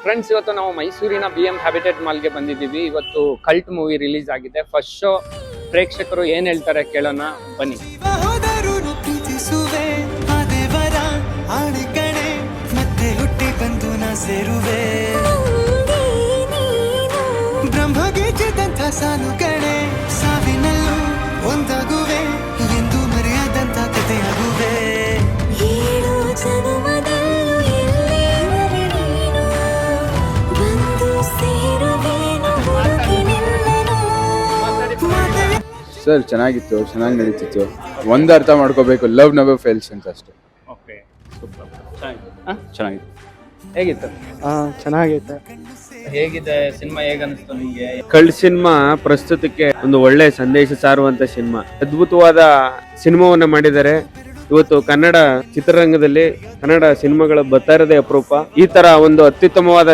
Friends, ಇವತ್ತು ನಾವು ಮೈಸೂರಿನ BM ಹ್ಯಾಬಿಟೇಟ್ ಮಾಲ್ಗೆ ಬಂದಿದ್ದೀವಿ. ಇವತ್ತು ಕಲ್ಟ್ ಮೂವಿ ರಿಲೀಸ್ ಆಗಿದೆ. ಫಸ್ಟ್ ಶೋ ಪ್ರೇಕ್ಷಕರು ಏನ್ ಹೇಳ್ತಾರೆ ಕೇಳೋಣ ಬನ್ನಿ. ಮತ್ತೆ ಹುಟ್ಟಿ ಬಂದು ನಾ ಸೇರುವೆ ಬ್ರಹ್ಮಗೆ ಚಿದಂತ ಸಾಲುಗಳೇ ಸಾವಿನಲ್ಲೂ ಒಂದಾಗುವೆ ಎಂದು ಮರೆಯದಂತ ಕಥೆಯಾಗುವೆ. ಸರ್ ಚೆನ್ನಾಗಿತ್ತು, ಚೆನ್ನಾಗಿ ನಡೀತಿತ್ತು. ಒಂದು ಅರ್ಥ ಮಾಡ್ಕೋಬೇಕು, ಲವ್ ನೆವರ್ ಫೇಲ್ಸ್ ಅಂತ ಅಷ್ಟೇ. ಓಕೆ, ಸೂಪರ್, ಚೆನ್ನಾಗಿತ್ತು. ಹೇಗಿತ್ತು? ಚೆನ್ನಾಗೈತೆ. ಹೇಗಿದೆ ಸಿನಿಮಾ? ಹೇಗನ್ನಿಸ್ತು ನಿಮಗೆ? ಕಳ್ಳ ಸಿನಿಮಾ ಪ್ರಸ್ತುತಕ್ಕೆ ಒಂದು ಒಳ್ಳೆ ಸಂದೇಶ ಸಾರುವಂತ ಸಿನಿಮಾ, ಅದ್ಭುತವಾದ ಸಿನಿಮಾವನ್ನ ಮಾಡಿದ್ದಾರೆ. ಇವತ್ತು ಕನ್ನಡ ಚಿತ್ರರಂಗದಲ್ಲಿ ಕನ್ನಡ ಸಿನಿಮಾಗಳು ಬರ್ತಾ ಇರೋದೇ ಅಪರೂಪ. ಈ ತರ ಒಂದು ಅತ್ಯುತ್ತಮವಾದ